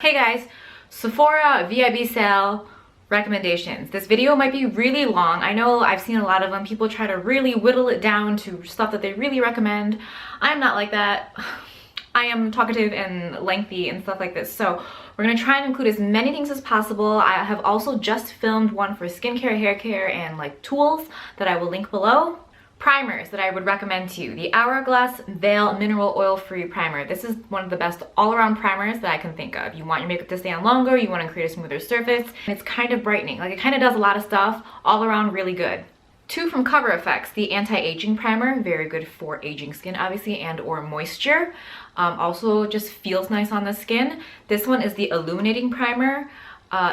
Hey guys, Sephora VIB sale recommendations. This video might be really long. I know I've seen a lot of them. People try to really whittle it down to stuff that they really recommend. I'm not like that. I am talkative and lengthy and stuff like this. So we're gonna try and include as many things as possible. I have also just filmed one for skincare, hair care, and like tools that I will link below. Primers that I would recommend to you. The Hourglass Veil Mineral Oil Free Primer. This is one of the best all-around primers that I can think of. You want your makeup to stay on longer, you want to create a smoother surface, and it's kind of brightening. Like, it kind of does a lot of stuff, all around really good. Two from Cover FX, the Anti-Aging Primer. Very good for aging skin, obviously, and or moisture. Also just feels nice on the skin. This one is the Illuminating Primer.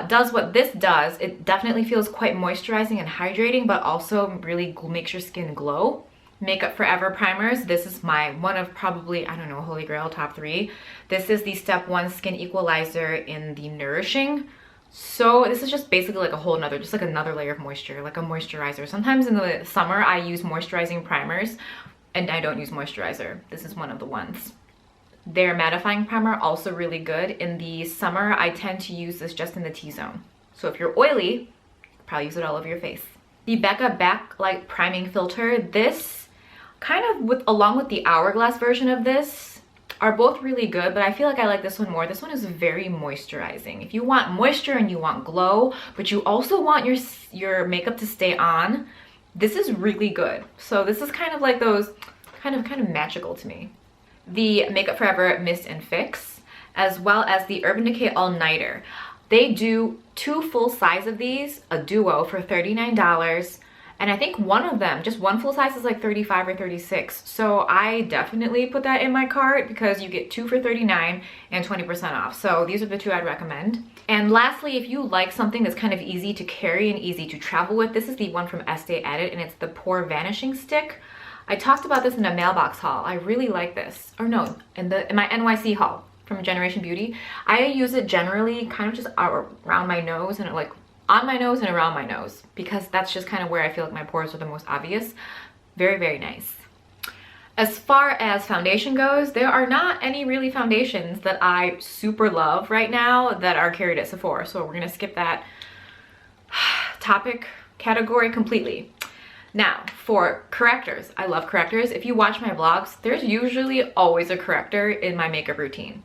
Does what this does. It definitely feels quite moisturizing and hydrating, but also really makes your skin glow. Makeup Forever primers. This is my one of probably, I don't know, holy grail top 3. This is the Step 1 Skin Equalizer in the Nourishing. So this is just basically like a whole nother, just like another layer of moisture, like a moisturizer. Sometimes in the summer I use moisturizing primers and I don't use moisturizer. This is one of the ones. Their mattifying primer, also really good. In the summer, I tend to use this just in the T-zone. So if you're oily, probably use it all over your face. The Becca Backlight Priming Filter. This kind of, along with the Hourglass version of this, are both really good, but I feel like I like this one more. This one is very moisturizing. If you want moisture and you want glow, but you also want your makeup to stay on, this is really good. So this is kind of like those, kind of magical to me. The Makeup Forever Mist and Fix, as well as the Urban Decay All Nighter. They do 2 full size of these, a duo, for $39, and I think one of them, just one full size, is like $35 or $36. So I definitely put that in my cart because you get 2 for $39 and 20% off. So these are the 2 I'd recommend. And lastly, if you like something that's kind of easy to carry and easy to travel with, this is the one from Estee Edit, and it's the Pore Vanishing Stick. I talked about this in a mailbox haul. I really like this. Or no, in my NYC haul from Generation Beauty. I use it generally kind of just around my nose and like on my nose and around my nose because that's just kind of where I feel like my pores are the most obvious. Very, very nice. As far as foundation goes, there are not any really foundations that I super love right now that are carried at Sephora. So we're gonna skip that topic category completely. Now, for correctors, I love correctors. If you watch my vlogs, there's usually always a corrector in my makeup routine.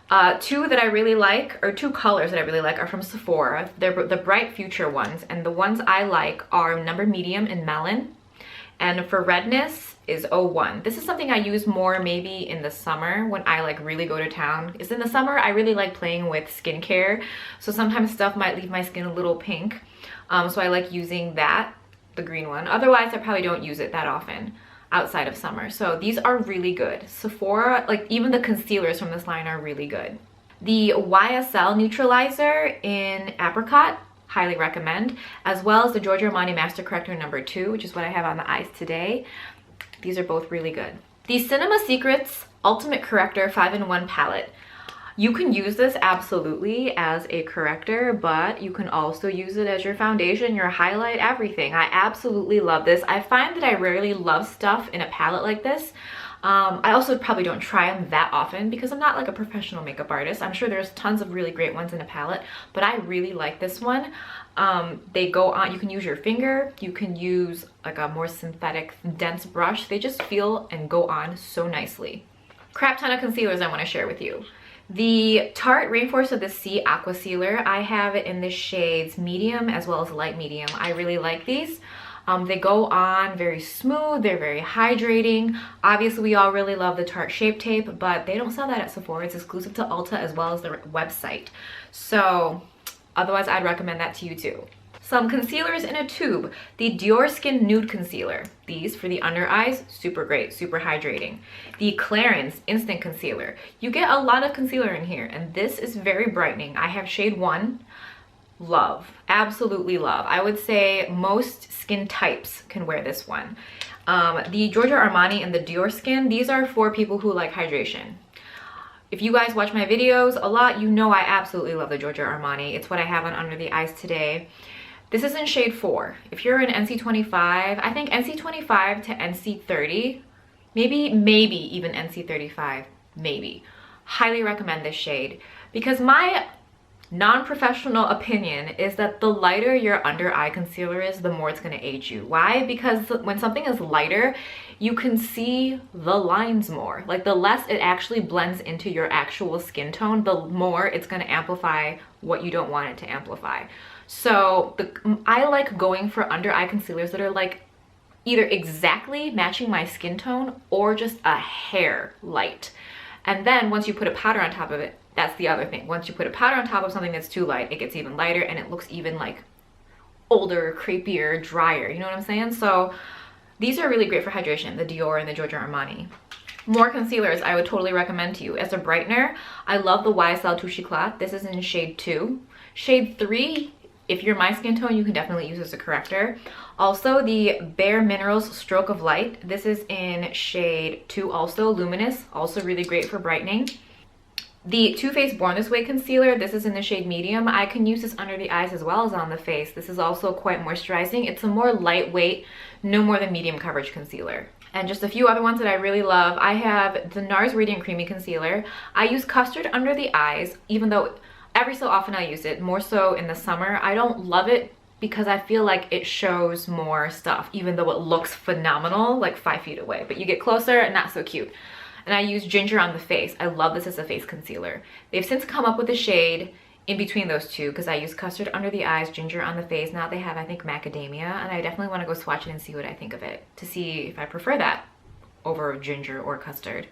2 that I really like, or 2 colors that I really like, are from Sephora. They're the Bright Future ones, and the ones I like are number medium in Melon, and for redness is 01. This is something I use more maybe in the summer when I like really go to town. Is in the summer I really like playing with skincare, so sometimes stuff might leave my skin a little pink, so I like using that. The green one. Otherwise, I probably don't use it that often outside of summer. So these are really good. Sephora, like even the concealers from this line are really good. The YSL Neutralizer in Apricot, highly recommend, as well as the Giorgio Armani Master Corrector number 2, which is what I have on the eyes today. These are both really good. The Cinema Secrets Ultimate Corrector 5-in-1 Palette. You can use this absolutely as a corrector, but you can also use it as your foundation, your highlight, everything. I absolutely love this. I find that I rarely love stuff in a palette like this. I also probably don't try them that often because I'm not like a professional makeup artist. I'm sure there's tons of really great ones in a palette, but I really like this one. They go on, you can use your finger, you can use like a more synthetic, dense brush. They just feel and go on so nicely. Crap ton of concealers I want to share with you. The Tarte Rainforest of the Sea Aqua Sealer, I have it in the shades medium as well as light medium. I really like these. They go on very smooth, they're very hydrating. Obviously, we all really love the Tarte Shape Tape, but they don't sell that at Sephora. It's exclusive to Ulta as well as their website. So otherwise, I'd recommend that to you too. Some concealers in a tube. The Dior Skin Nude Concealer. These for the under eyes, super great, super hydrating. The Clarins Instant Concealer. You get a lot of concealer in here, and this is very brightening. I have shade 1. Love, absolutely love. I would say most skin types can wear this one. The Giorgio Armani and the Dior Skin, these are for people who like hydration. If you guys watch my videos a lot, you know I absolutely love the Giorgio Armani. It's what I have on under the eyes today. This is in shade 4. If you're an NC25, I think NC25 to NC30, maybe even NC35, maybe. Highly recommend this shade. because my non-professional opinion is that the lighter your under eye concealer is, the more it's going to age you. Why? Because when something is lighter, you can see the lines more. Like, the less it actually blends into your actual skin tone, the more it's going to amplify what you don't want it to amplify. So I like going for under eye concealers that are like either exactly matching my skin tone or just a hair light. And then once you put a powder on top of it, that's the other thing. Once you put a powder on top of something that's too light, it gets even lighter and it looks even like older, creepier, drier. You know what I'm saying? So these are really great for hydration, the Dior and the Giorgio Armani. More concealers I would totally recommend to you. As a brightener, I love the YSL Touche Éclat. This is in shade 2. Shade 3, if you're my skin tone, you can definitely use as a corrector. Also, the Bare Minerals Stroke of Light. This is in shade 2 also, Luminous. Also really great for brightening. The Too Faced Born This Way concealer, this is in the shade medium. I can use this under the eyes as well as on the face. This is also quite moisturizing. It's a more lightweight, no more than medium coverage concealer. And just a few other ones that I really love. I have the Nars Radiant Creamy Concealer. I use custard under the eyes, even though every so often I use it, more so in the summer. I don't love it because I feel like it shows more stuff, even though it looks phenomenal like 5 feet away. But you get closer and not so cute. And I use ginger on the face. I love this as a face concealer. They've since come up with a shade in between those two because I use custard under the eyes, ginger on the face. Now they have, I think, macadamia, and I definitely want to go swatch it and see what I think of it to see if I prefer that over ginger or custard.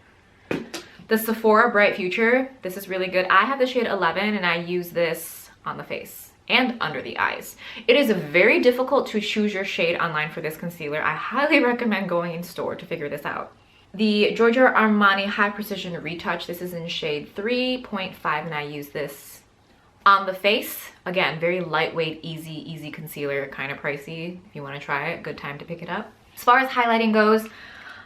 The Sephora Bright Future, this is really good. I have the shade 11 and I use this on the face and under the eyes. It is very difficult to choose your shade online for this concealer. I highly recommend going in store to figure this out. The Giorgio Armani High Precision Retouch, this is in shade 3.5 and I use this on the face. Again, very lightweight, easy concealer, kind of pricey. If you want to try it, good time to pick it up. As far as highlighting goes,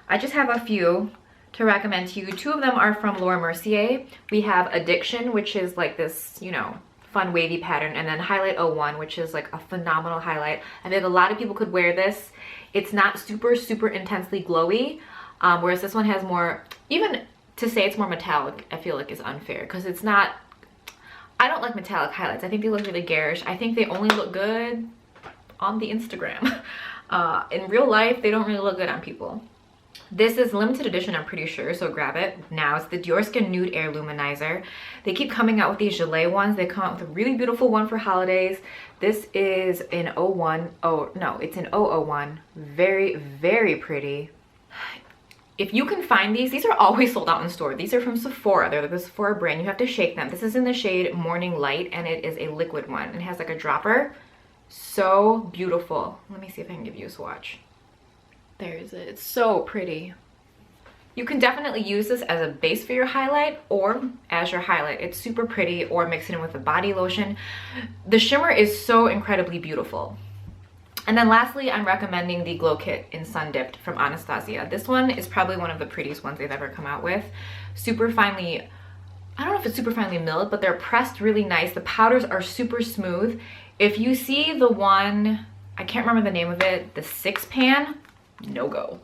I just have a few to recommend to you. 2 of them are from Laura Mercier. We have Addiction, which is like this, you know, fun wavy pattern, and then Highlight 01, which is like a phenomenal highlight. I think a lot of people could wear this. It's not super intensely glowy. Whereas this one has more, even to say it's more metallic, I feel like is unfair because it's not, I don't like metallic highlights. I think they look really garish. I think they only look good on the Instagram. In real life, they don't really look good on people. This is limited edition, I'm pretty sure, so grab it now. It's the Dior Skin Nude Air Luminizer. They keep coming out with these gelée ones. They come out with a really beautiful one for holidays. This is in 01. Oh, no, it's in 001. Very pretty. If you can find these are always sold out in store. These are from Sephora. They're the Sephora brand. You have to shake them. This is in the shade Morning Light, and it is a liquid one. It has like a dropper. So beautiful. Let me see if I can give you a swatch. There's it. It's so pretty. You can definitely use this as a base for your highlight or as your highlight. It's super pretty, or mix it in with a body lotion. The shimmer is so incredibly beautiful. And then lastly, I'm recommending the Glow Kit in Sun Dipped from Anastasia. This one is probably one of the prettiest ones they've ever come out with. Super finely, I don't know if it's super finely milled, but they're pressed really nice. The powders are super smooth. If you see the one, I can't remember the name of it, the 6 pan, no go.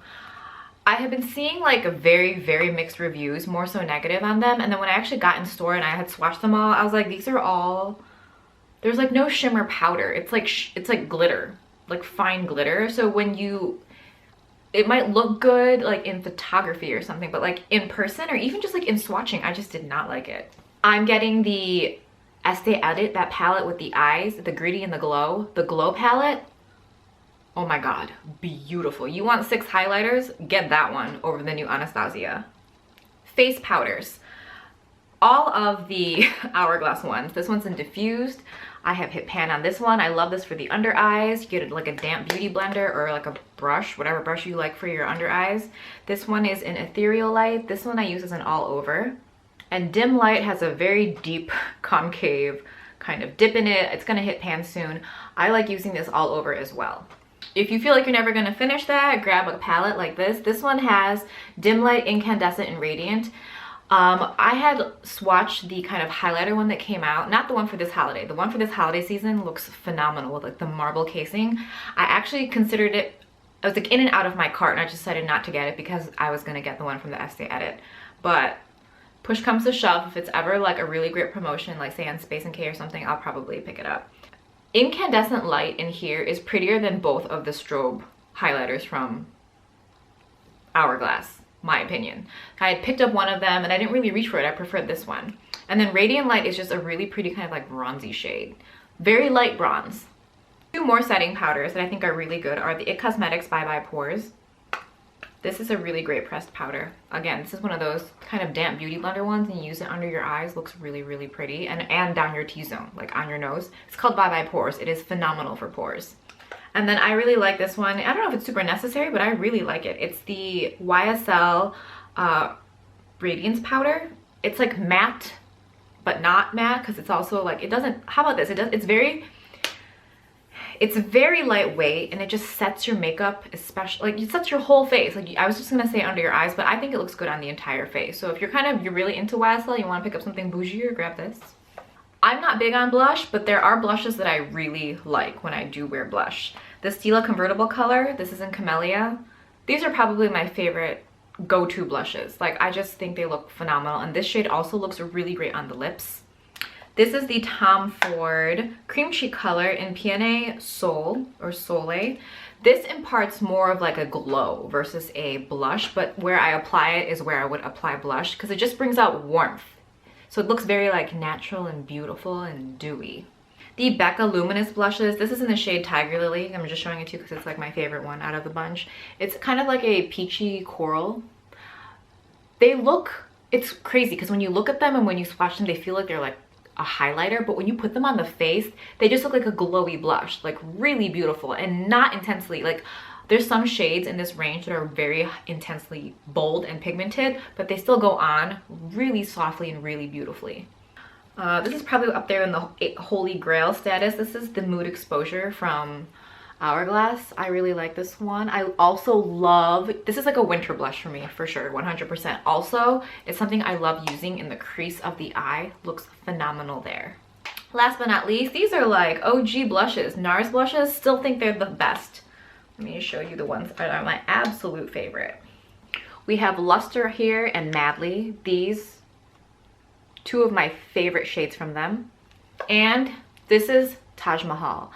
I have been seeing like very mixed reviews, more so negative on them. And then when I actually got in store and I had swatched them all, I was like, these are all, there's like no shimmer powder. It's like glitter. Like fine glitter. So when you, it might look good like in photography or something, but like in person or even just like in swatching, I just did not like it. I'm getting the Estee Edit, that palette with the eyes, the gritty and the glow palette. Oh my god, beautiful. You want 6 highlighters? Get that one over the new Anastasia. Face powders. All of the Hourglass ones. This one's in diffused. I have hit pan on this one. I love this for the under eyes. You get like a damp beauty blender or like a brush, whatever brush you like for your under eyes. This one is in Ethereal Light. This one I use as an all over. And Dim Light has a very deep concave kind of dip in it. It's gonna hit pan soon. I like using this all over as well. If you feel like you're never gonna finish that, grab a palette like this. This one has Dim Light, Incandescent, and Radiant. I had swatched the kind of highlighter one that came out, not the one for this holiday. The one for this holiday season looks phenomenal with like the marble casing. I actually considered it, I was like in and out of my cart and I decided not to get it because I was gonna get the one from the Estee Edit. But push comes to shove, if it's ever like a really great promotion, like say on Space and K or something, I'll probably pick it up. Incandescent Light in here is prettier than both of the strobe highlighters from Hourglass, my opinion. I had picked up one of them and I didn't really reach for it. I preferred this one. And then Radiant Light is just a really pretty kind of like bronzy shade. Very light bronze. Two more setting powders that I think are really good are the IT Cosmetics Bye Bye Pores. This is a really great pressed powder. Again, this is one of those kind of damp beauty blender ones, and you use it under your eyes. Looks really, really pretty. And down your T-zone, like on your nose. It's called Bye Bye Pores. It is phenomenal for pores. And then I really like this one. I don't know if it's super necessary, but I really like it. It's the YSL Radiance Powder. It's like matte, but not matte, because it's also like, it doesn't, how about this? It's very lightweight, and it just sets your makeup, especially like it sets your whole face. Like I was just gonna say under your eyes, but I think it looks good on the entire face. So if you're really into YSL, you want to pick up something bougier, grab this. I'm not big on blush, but there are blushes that I really like when I do wear blush. The Stila Convertible color, this is in Camellia. These are probably my favorite go-to blushes. Like I just think they look phenomenal, and this shade also looks really great on the lips. This is the Tom Ford Cream Cheek color in Peony Sol or Soleil. This imparts more of like a glow versus a blush, but where I apply it is where I would apply blush because it just brings out warmth. So it looks very like natural and beautiful and dewy. The Becca Luminous blushes, this is in the shade Tiger Lily. I'm just showing it to you because it's like my favorite one out of the bunch. It's kind of like a peachy coral. It's crazy because when you look at them and when you swatch them, they feel like they're like a highlighter, but when you put them on the face, they just look like a glowy blush, like really beautiful and not intensely. Like there's some shades in this range that are very intensely bold and pigmented, but they still go on really softly and really beautifully. This is probably up there in the holy grail status. This is the Mood Exposure from Hourglass. I really like this one. I also love, this is like a winter blush for me for sure, 100%. Also, it's something I love using in the crease of the eye. Looks phenomenal there. Last but not least, these are like OG blushes. Nars blushes, still think they're the best. Let me show you the ones that are my absolute favorite. We have Luster here and Madly. These, two of my favorite shades from them. And this is Taj Mahal.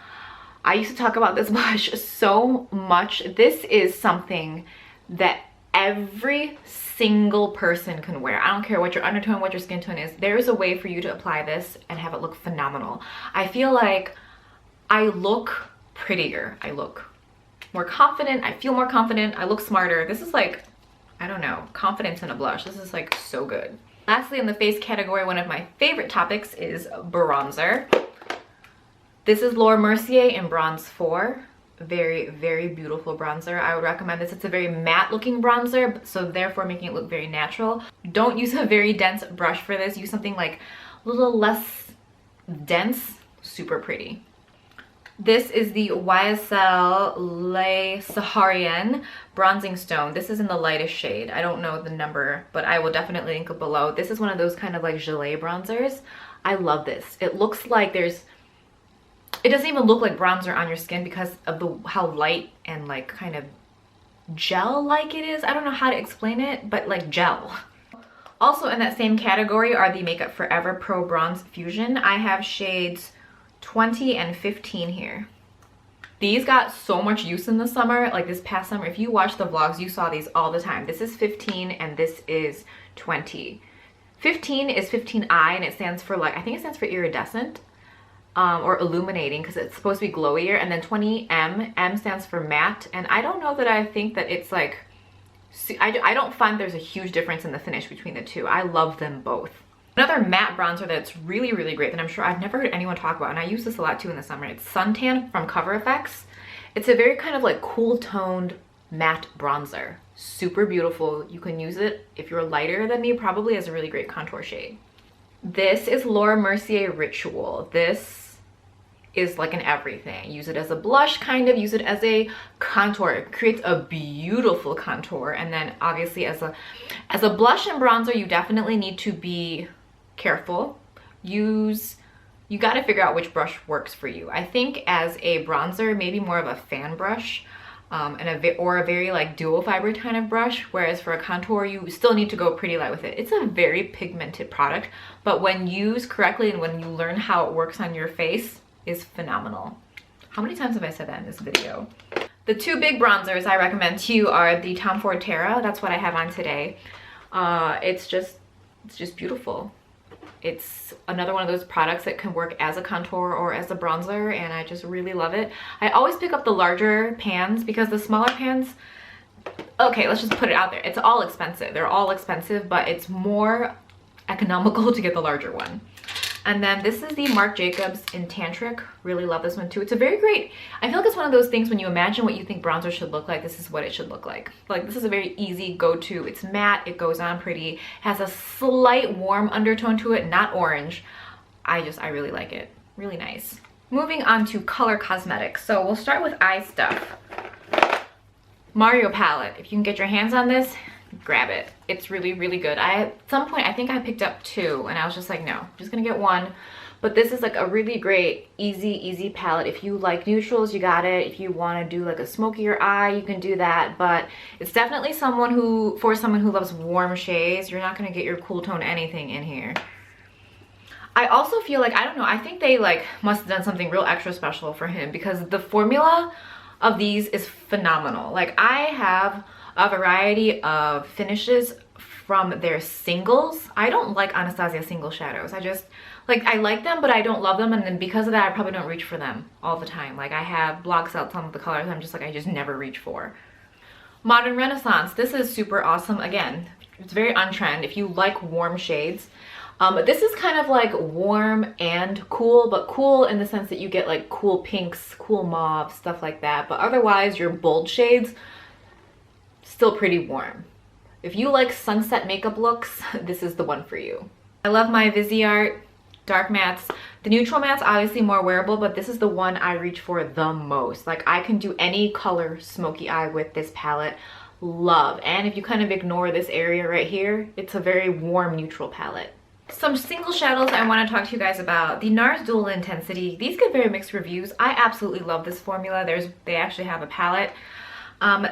I used to talk about this blush so much. This is something that every single person can wear. I don't care what your undertone, what your skin tone is. There is a way for you to apply this and have it look phenomenal. I feel like I look prettier. I look more confident. I feel more confident. I look smarter. This is like, I don't know, confidence in a blush. This is like so good. Lastly, in the face category, one of my favorite topics is bronzer. This is Laura Mercier in Bronze 4. Very, very beautiful bronzer. I would recommend this. It's a very matte looking bronzer, so therefore making it look very natural. Don't use a very dense brush for this. Use something like a little less dense. Super pretty. This is the YSL Le Saharian Bronzing Stone. This is in the lightest shade. I don't know the number, but I will definitely link it below. This is one of those kind of like gelée bronzers. I love this. It looks like it doesn't even look like bronzer on your skin because of how light and like kind of gel-like it is. I don't know how to explain it, but like gel. Also in that same category are the Makeup Forever Pro Bronze Fusion. I have shades 20 and 15 here. These got so much use in the summer, like this past summer. If you watch the vlogs, you saw these all the time. This is 15 and this is 20. 15 is 15I and it stands for like, I think it stands for iridescent. Or illuminating because it's supposed to be glowier, and then 20M, M stands for matte, and I don't know that I think that it's like, I don't find there's a huge difference in the finish between the two. I love them both. Another matte bronzer that's really, really great that I'm sure I've never heard anyone talk about, and I use this a lot too in the summer, it's Suntan from Cover FX. It's a very kind of like cool toned matte bronzer. Super beautiful. You can use it if you're lighter than me, probably as a really great contour shade. This is Laura Mercier Ritual. This is like an everything. Use it as a blush, kind of. Use it as a contour. It creates a beautiful contour. And then obviously as a blush and bronzer, you definitely need to be careful. You got to figure out which brush works for you. I think as a bronzer, maybe more of a fan brush. or a very like dual fiber kind of brush, whereas for a contour you still need to go pretty light with it. It's a very pigmented product, but when used correctly and when you learn how it works on your face, is phenomenal. How many times have I said that in this video? The two big bronzers I recommend to you are the Tom Ford Terra. That's what I have on today. It's just beautiful. It's another one of those products that can work as a contour or as a bronzer, and I just really love it. I always pick up the larger pans because the smaller pans, okay, let's just put it out there. It's all expensive. They're all expensive, but it's more economical to get the larger one. And then this is the Marc Jacobs in Tantric. Really love this one too. It's a very great, I feel like it's one of those things when you imagine what you think bronzer should look like, this is what it should look like. Like this is a very easy go-to. It's matte, it goes on pretty, has a slight warm undertone to it, not orange. I really like it. Really nice. Moving on to color cosmetics. So we'll start with eye stuff. Mario palette. If you can get your hands on this, grab it. It's really, really good. At some point, I think I picked up two and I was just like, no, I'm just gonna get one. But this is like a really great, easy palette. If you like neutrals, you got it. If you wanna do like a smokier eye, you can do that. But it's definitely for someone who loves warm shades, you're not gonna get your cool tone anything in here. I also feel like, I don't know, I think they like must have done something real extra special for him because the formula of these is phenomenal. Like I have a variety of finishes from their singles. I don't like Anastasia single shadows. I like them, but I don't love them, and then because of that, I probably don't reach for them all the time. Like I have blocked out some of the colors I just never reach for. Modern Renaissance. This is super awesome. Again, it's very on-trend if you like warm shades. This is kind of like warm and cool, but cool in the sense that you get like cool pinks, cool mauve, stuff like that. But otherwise, your bold shades, still pretty warm. If you like sunset makeup looks, this is the one for you. I love my Viseart dark mattes. The neutral mattes obviously more wearable, but this is the one I reach for the most. Like I can do any color smoky eye with this palette. Love. And if you kind of ignore this area right here, it's a very warm neutral palette. Some single shadows I want to talk to you guys about. The Nars Dual Intensity. These get very mixed reviews. I absolutely love this formula. They actually have a palette.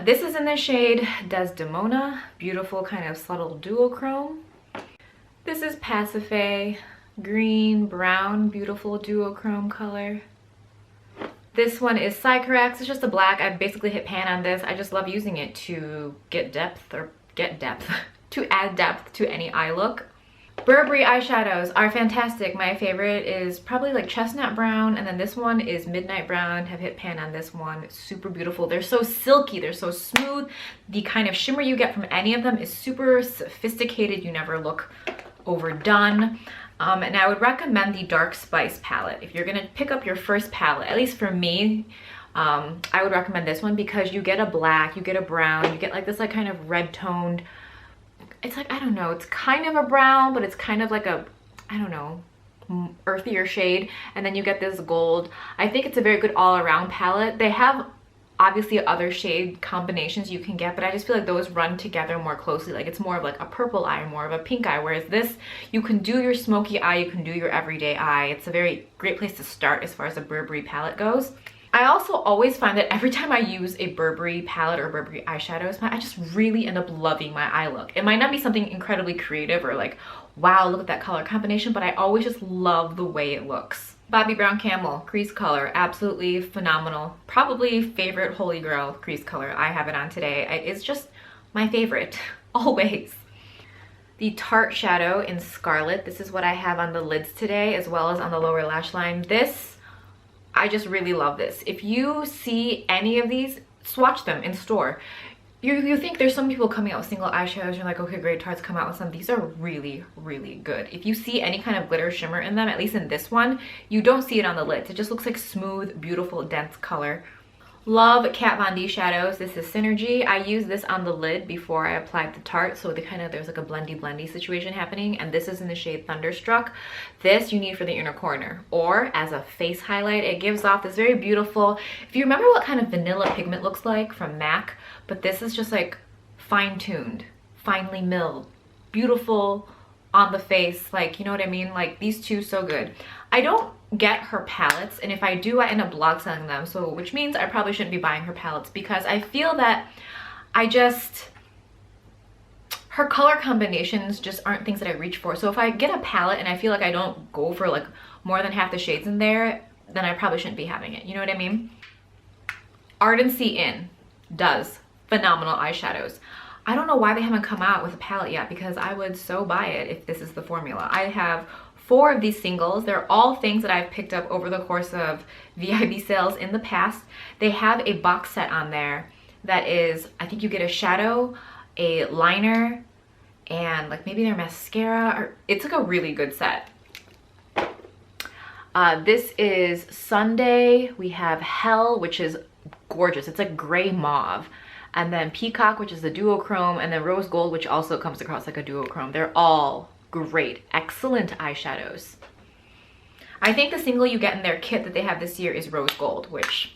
This is in the shade Desdemona. Beautiful kind of subtle duochrome. This is Pasiphae. Green, brown, beautiful duochrome color. This one is Sycorax. It's just a black. I basically hit pan on this. I just love using it to get depth, to add depth to any eye look. Burberry eyeshadows are fantastic. My favorite is probably like chestnut brown, and then this one is midnight brown. Have hit pan on this one. It's super beautiful. They're so silky, they're so smooth. The kind of shimmer you get from any of them is super sophisticated. You never look overdone. And I would recommend the Dark Spice palette. If you're gonna pick up your first palette, at least for me, I would recommend this one because you get a black, you get a brown, you get like this like kind of red toned, it's like, I don't know, it's kind of a brown, but it's kind of like a, I don't know, earthier shade. And then you get this gold. I think it's a very good all-around palette. They have obviously other shade combinations you can get, but I just feel like those run together more closely. Like it's more of like a purple eye, more of a pink eye, whereas this, you can do your smoky eye, you can do your everyday eye. It's a very great place to start as far as a Burberry palette goes. I also always find that every time I use a Burberry palette or Burberry eyeshadows, I just really end up loving my eye look. It might not be something incredibly creative or like, wow, look at that color combination, but I always just love the way it looks. Bobbi Brown Camel crease color, absolutely phenomenal. Probably favorite holy grail crease color. I have it on today. It's just my favorite, always. The Tarte shadow in Scarlet. This is what I have on the lids today, as well as on the lower lash line. This, I just really love this. If you see any of these, swatch them in store. You think there's some people coming out with single eyeshadows, you're like, okay, great, Tarte's come out with some. These are really, really good. If you see any kind of glitter shimmer in them, at least in this one, you don't see it on the lids. It just looks like smooth, beautiful, dense color. Love Kat Von D shadows. This is Synergy. I use this on the lid before I applied the Tarte, so there's like a blendy situation happening, and this is in the shade Thunderstruck. This you need for the inner corner or as a face highlight. It gives off this very beautiful, if you remember what kind of vanilla pigment looks like from MAC, but this is just like fine-tuned, finely milled, beautiful on the face, like, you know what I mean? Like these two, so good. I don't get her palettes, and if I do, I end up blog selling them, so which means I probably shouldn't be buying her palettes, because I feel that her color combinations just aren't things that I reach for. So if I get a palette and I feel like I don't go for like more than half the shades in there, then I probably shouldn't be having it. You know what I mean? Ardency In does phenomenal eyeshadows. I don't know why they haven't come out with a palette yet, because I would so buy it if this is the formula. I have 4 of these singles. They're all things that I've picked up over the course of VIB sales in the past. They have a box set on there that is, I think you get a shadow, a liner, and like maybe their mascara, or it's like a really good set. This is Sunday. We have Hell, which is gorgeous. It's like gray mauve. And then Peacock, which is the duochrome, and then Rose Gold, which also comes across like a duochrome. They're all great, excellent eyeshadows. I think the single you get in their kit that they have this year is Rose Gold, which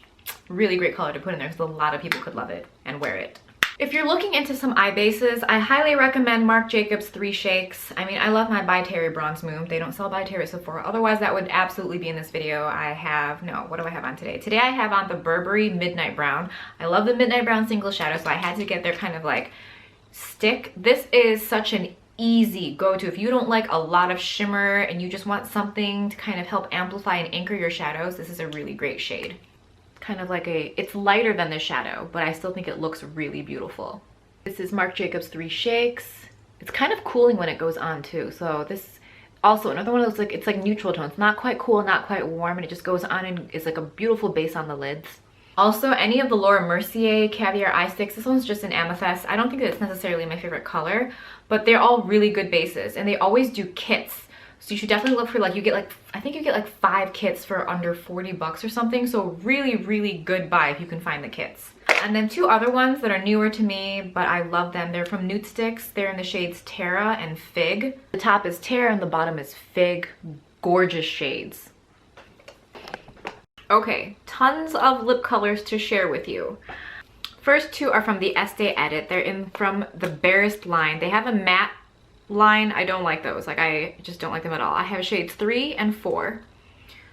really great color to put in there, because a lot of people could love it and wear it. If you're looking into some eye bases, I highly recommend Marc Jacobs 3 Shakes. I mean, I love my By Terry Bronze Moon. They don't sell By Terry at Sephora. Otherwise, that would absolutely be in this video. I have, no, what do I have on today? Today I have on the Burberry Midnight Brown. I love the Midnight Brown single shadow, so I had to get their kind of like stick. This is such an easy go-to. If you don't like a lot of shimmer and you just want something to kind of help amplify and anchor your shadows, this is a really great shade. Kind of like it's lighter than the shadow, but I still think it looks really beautiful. This is Marc Jacobs 3 Shakes. It's kind of cooling when it goes on too. So this also another one of those, like, it's like neutral tones, not quite cool, not quite warm, and it just goes on and it's like a beautiful base on the lids. Also, any of the Laura Mercier Caviar eye sticks. This one's just an amethyst. I don't think that it's necessarily my favorite color, but they're all really good bases, and they always do kits. So you should definitely look for, like, you get like, I think you get like 5 kits for under 40 bucks or something. So really, really good buy if you can find the kits. And then 2 other ones that are newer to me, but I love them. They're from Nude Sticks. They're in the shades Terra and Fig. The top is Terra and the bottom is Fig. Gorgeous shades. Okay, tons of lip colors to share with you. First 2 are from the Estee Edit. They're from the Barest line. They have a matte line. I don't like those. Like, I just don't like them at all. I have shades 3 and 4.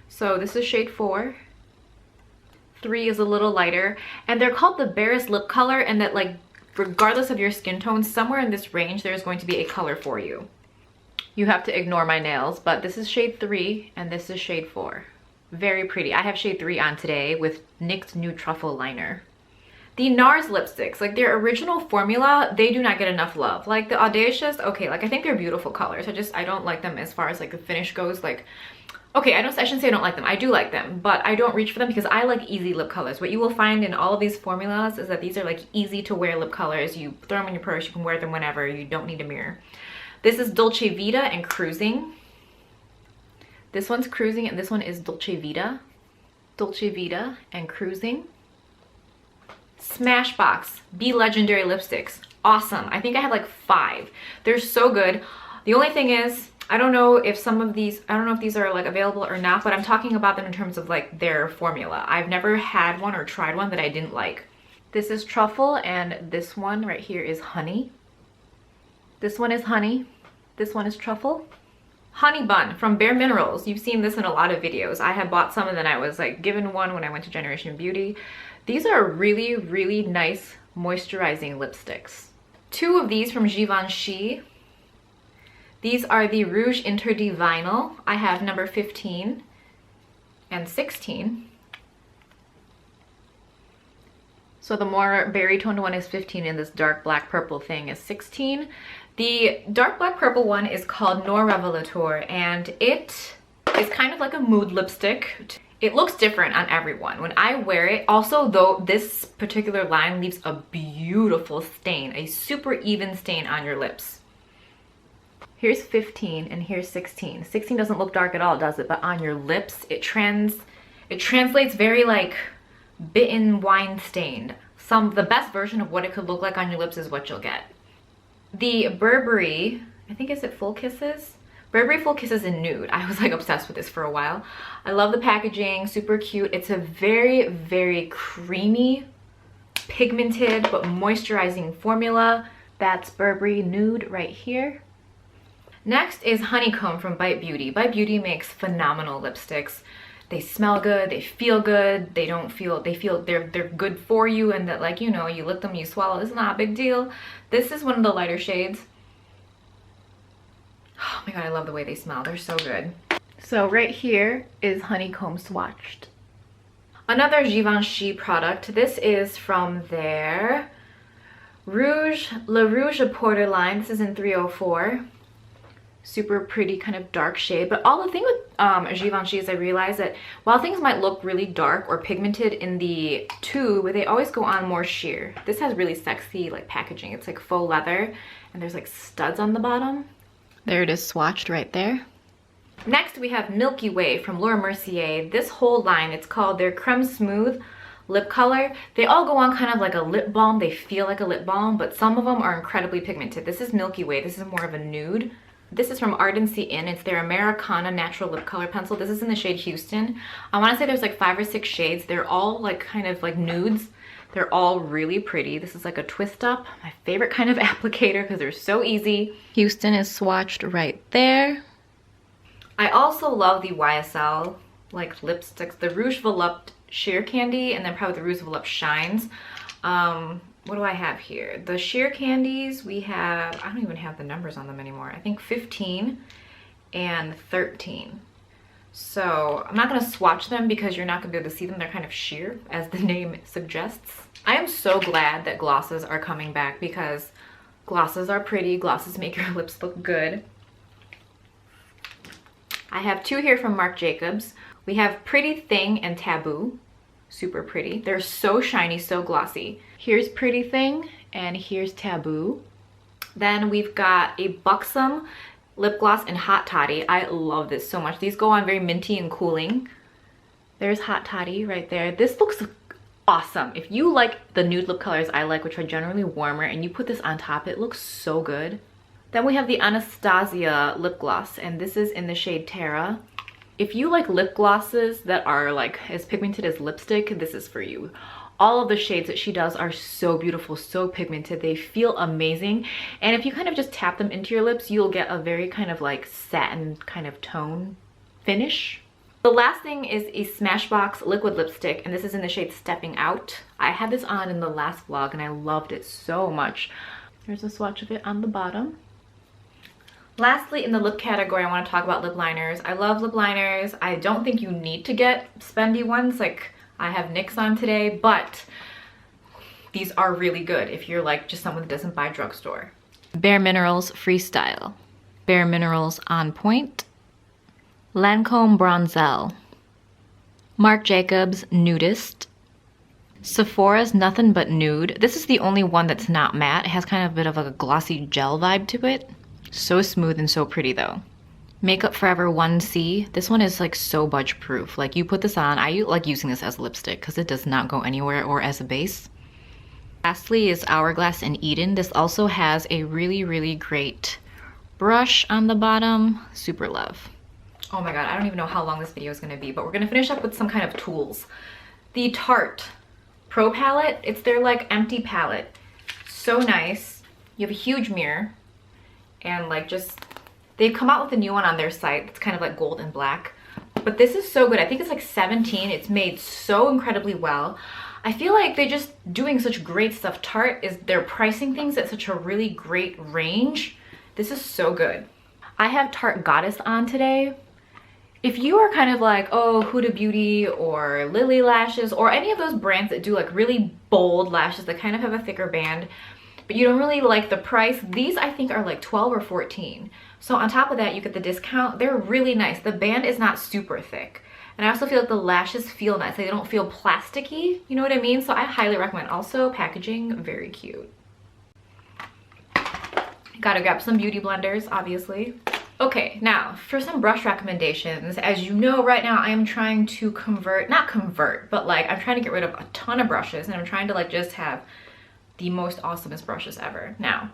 So this is shade 4. 3 is a little lighter, and they're called the Barest lip color, and that, like, regardless of your skin tone, somewhere in this range there's going to be a color for you. You have to ignore my nails, but this is shade 3 and this is shade 4. Very pretty. I have shade 3 on today with NYX Nude Truffle Liner. The Nars lipsticks, like their original formula, they do not get enough love. Like the Audacious, okay, like I think they're beautiful colors. I don't like them as far as like the finish goes. Like, okay, I shouldn't say I don't like them. I do like them, but I don't reach for them because I like easy lip colors. What you will find in all of these formulas is that these are like easy to wear lip colors. You throw them in your purse, you can wear them whenever, you don't need a mirror. This is Dolce Vita and Cruising. This one's Cruising and this one is Dolce Vita. Dolce Vita and Cruising. Smashbox Be Legendary lipsticks. Awesome. I think I had like 5. They're so good. The only thing is, I don't know if some of these, I don't know if these are like available or not, but I'm talking about them in terms of like their formula. I've never had one or tried one that I didn't like. This is Truffle and this one right here is Honey. This one is Honey. This one is Truffle. Honey Bun from Bare Minerals. You've seen this in a lot of videos. I had bought some and then I was like given one when I went to Generation Beauty. These are really, really nice moisturizing lipsticks. 2 of these from Givenchy. These are the Rouge Interdit Vinyl. I have number 15 and 16. So the more berry toned one is 15 and this dark black purple thing is 16. The dark black purple one is called Noir Revelator, and it is kind of like a mood lipstick. It looks different on everyone when I wear it. Also, though, this particular line leaves a beautiful stain, a super even stain on your lips. Here's 15 and here's 16. 16 doesn't look dark at all, does it? But on your lips, it translates very like bitten wine stained. The best version of what it could look like on your lips is what you'll get. The Burberry, I think, is it Full Kisses? Burberry Full Kisses in Nude. I was like obsessed with this for a while. I love the packaging, super cute. It's a very, very creamy, pigmented, but moisturizing formula. That's Burberry Nude right here. Next is Honeycomb from Bite Beauty. Bite Beauty makes phenomenal lipsticks. They smell good, they feel good, they feel they're good for you, and that, like, you know, you lick them, you swallow, it's not a big deal. This is one of the lighter shades. Oh my god, I love the way they smell. They're so good. So right here is Honeycomb swatched. Another Givenchy product. This is from their Le Rouge Porter line. This is in 304. Super pretty kind of dark shade. But all the thing with Givenchy is I realized that while things might look really dark or pigmented in the tube, they always go on more sheer. This has really sexy like packaging. It's like faux leather and there's like studs on the bottom. There it is swatched right there. Next we have Milky Way from Laura Mercier. This whole line, it's called their Creme Smooth lip color. They all go on kind of like a lip balm. They feel like a lip balm, but some of them are incredibly pigmented. This is Milky Way. This is more of a nude. This is from Ardency Inn. It's their Americana Natural Lip Color Pencil. This is in the shade Houston. I want to say there's like 5 or 6 shades. They're all like kind of like nudes. They're all really pretty. This is like a twist up. My favorite kind of applicator because they're so easy. Houston is swatched right there. I also love the YSL like lipsticks. The Rouge Volupte Sheer Candy and then probably the Rouge Volupte Shines. What do I have here? The sheer candies we have, I don't even have the numbers on them anymore. I think 15 and 13. So I'm not gonna swatch them because you're not gonna be able to see them. They're kind of sheer, as the name suggests. I am so glad that glosses are coming back because glosses are pretty. Glosses make your lips look good. I have 2 here from Marc Jacobs. We have Pretty Thing and Taboo. Super pretty. They're so shiny, so glossy. Here's Pretty Thing and here's Taboo. Then we've got a Buxom lip gloss in Hot Toddy. I love this so much. These go on very minty and cooling. There's Hot Toddy right there. This looks awesome. If you like the nude lip colors I like, which are generally warmer, and you put this on top, it looks so good. Then we have the Anastasia lip gloss, and this is in the shade Terra. If you like lip glosses that are like as pigmented as lipstick, this is for you. All of the shades that she does are so beautiful, so pigmented. They feel amazing. And if you kind of just tap them into your lips, you'll get a very kind of like satin kind of tone finish. The last thing is a Smashbox liquid lipstick, and this is in the shade Stepping Out. I had this on in the last vlog and I loved it so much. There's a swatch of it on the bottom. Lastly, in the lip category, I want to talk about lip liners. I love lip liners. I don't think you need to get spendy ones like I have NYX on today, but these are really good if you're like just someone that doesn't buy drugstore. Bare Minerals Freestyle, Bare Minerals On Point, Lancome Bronzelle, Marc Jacobs Nudist, Sephora's Nothing But Nude. This is the only one that's not matte. It has kind of a bit of a glossy gel vibe to it. So smooth and so pretty though. Makeup Forever 1C. This one is like so budge proof. Like you put this on, I like using this as a lipstick because it does not go anywhere or as a base. Lastly is Hourglass in Eden. This also has a really, really great brush on the bottom. Super love. Oh my god, I don't even know how long this video is going to be, but we're going to finish up with some kind of tools. The Tarte Pro Palette. It's their like empty palette. So nice. You have a huge mirror. And like just, they've come out with a new one on their site. It's kind of like gold and black. But this is so good. I think it's like 17. It's made so incredibly well. I feel like they're just doing such great stuff. Tarte is, they're pricing things at such a really great range. This is so good. I have Tarte Goddess on today. If you are kind of like, oh, Huda Beauty or Lily Lashes or any of those brands that do like really bold lashes that kind of have a thicker band, but you don't really like the price, these I think are like 12 or 14. So on top of that, you get the discount. They're really nice. The band is not super thick. And I also feel like the lashes feel nice. They don't feel plasticky, you know what I mean? So I highly recommend. Also, packaging, very cute. Gotta grab some beauty blenders, obviously. Okay, now for some brush recommendations. As you know, right now I am trying to not convert, but like I'm trying to get rid of a ton of brushes and I'm trying to like just have the most awesomest brushes ever now,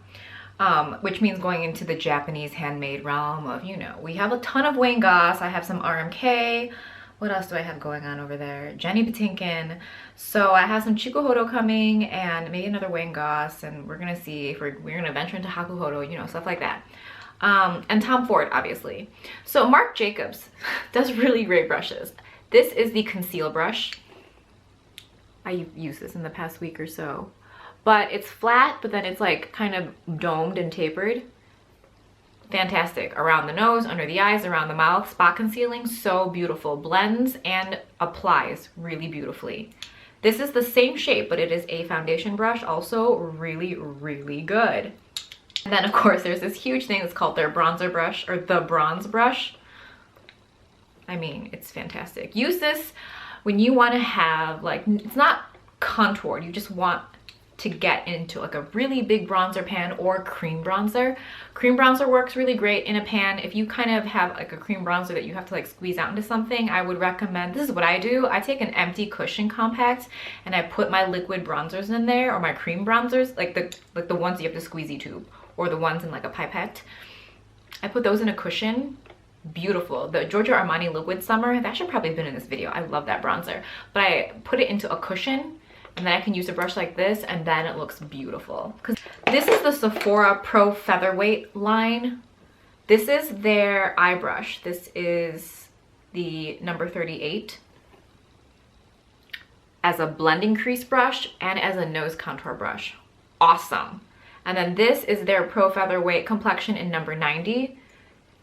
which means going into the Japanese handmade realm of, you know, we have a ton of Wayne Goss. I have some RMK. What else do I have going on over there? Jenny Patinkin. So I have some Chikuhodo coming and maybe another Wayne Goss, and we're gonna see if we're gonna venture into Hakuhodo, you know, stuff like that. and Tom Ford, obviously. So Marc Jacobs does really great brushes. This is the conceal brush. I used this in the past week or so, but it's flat, but then it's like kind of domed and tapered. Fantastic. Around the nose, under the eyes, around the mouth, spot concealing, so beautiful. Blends and applies really beautifully. This is the same shape, but it is a foundation brush, also really, really good. And then of course there's this huge thing that's called their bronzer brush, or the bronze brush. I mean, it's fantastic. Use this when you want to have, like, it's not contoured, you just want to get into like a really big bronzer pan or cream bronzer. Cream bronzer works really great in a pan. If you kind of have like a cream bronzer that you have to like squeeze out into something, I would recommend, this is what I do. I take an empty cushion compact and I put my liquid bronzers in there, or my cream bronzers, like the ones you have to squeezy tube, or the ones in like a pipette. I put those in a cushion. Beautiful. The Giorgio Armani Liquid Summer, that should have probably been in this video. I love that bronzer. But I put it into a cushion, and then I can use a brush like this, and then it looks beautiful. Because this is the Sephora Pro Featherweight line. This is their eye brush. This is the number 38. As a blending crease brush and as a nose contour brush. Awesome. And then this is their Pro Featherweight Complexion in number 90.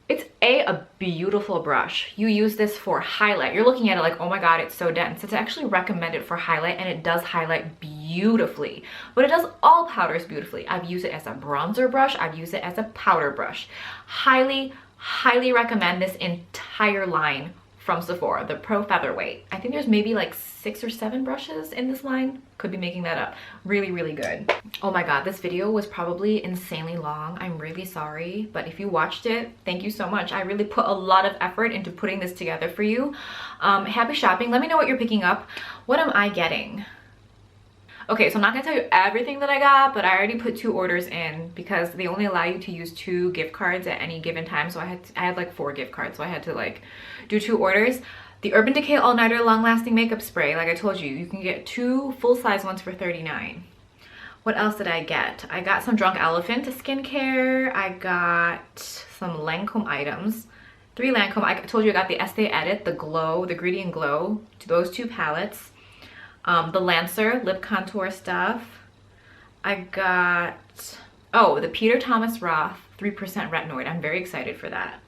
It's a beautiful brush. You use this for highlight. You're looking at it like, oh my god, it's so dense. It's actually recommended for highlight, and it does highlight beautifully. But it does all powders beautifully. I've used it as a bronzer brush. I've used it as a powder brush. Highly, highly recommend this entire line from Sephora, the Pro Featherweight. I think there's maybe like 6 or 7 brushes in this line. Could be making that up. Really, really good. Oh my god, this video was probably insanely long. I'm really sorry, but if you watched it, thank you so much. I really put a lot of effort into putting this together for you. Happy shopping. Let me know what you're picking up. What am I getting? Okay, so I'm not gonna tell you everything that I got, but I already put 2 orders in because they only allow you to use 2 gift cards at any given time. So I had like 4 gift cards, so I had to like do 2 orders. The Urban Decay All Nighter Long Lasting Makeup Spray, like I told you, you can get 2 full-size ones for $39. What else did I get? I got some Drunk Elephant skincare. I got some Lancome items. 3 Lancome. I told you I got the Estee Edit, the Glow, the Gradient Glow, those 2 palettes. The Lancer lip contour stuff. I got, oh, the Peter Thomas Roth 3% retinoid. I'm very excited for that.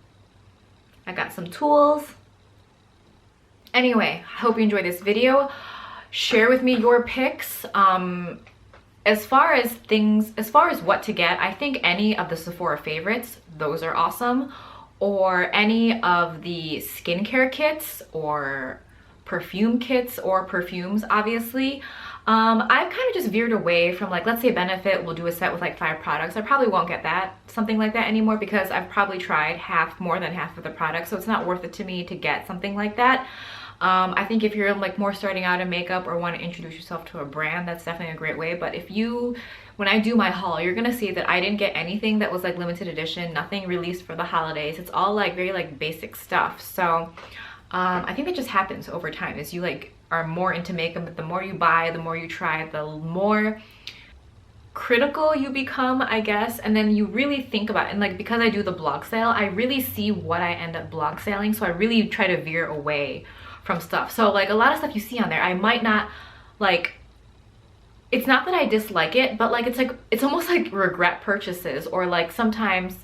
I got some tools. Anyway, I hope you enjoyed this video. Share with me your picks. As far as what to get, I think any of the Sephora favorites, those are awesome. Or any of the skincare kits or perfume kits or perfumes, obviously. I've kind of just veered away from, like, let's say Benefit will do a set with like 5 products. I probably won't get something like that anymore because I've probably tried more than half of the products, so it's not worth it to me to get something like that. I think if you're like more starting out in makeup or want to introduce yourself to a brand, that's definitely a great way. But when I do my haul, you're gonna see that I didn't get anything that was like limited edition, nothing released for the holidays. It's all like very like basic stuff. So I think that just happens over time as you like are more into makeup. But the more you buy, the more you try, the more critical you become, I guess. And then you really think about it. And like, because I do the blog sale, I really see what I end up blog selling, so I really try to veer away from stuff. So like a lot of stuff you see on there, I might not like, it's not that I dislike it, but like it's almost like regret purchases, or like sometimes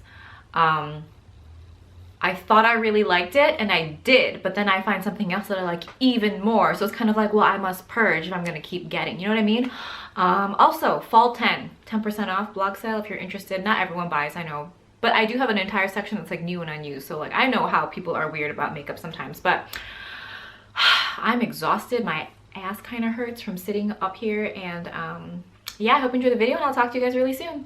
I thought I really liked it and I did, but then I find something else that I like even more. So it's kind of like, well, I must purge if I'm gonna keep getting, you know what I mean? Also, fall 10% off blog sale if you're interested. Not everyone buys, I know, but I do have an entire section that's like new and unused. So like, I know how people are weird about makeup sometimes, but I'm exhausted. My ass kind of hurts from sitting up here, and yeah, I hope you enjoyed the video, and I'll talk to you guys really soon.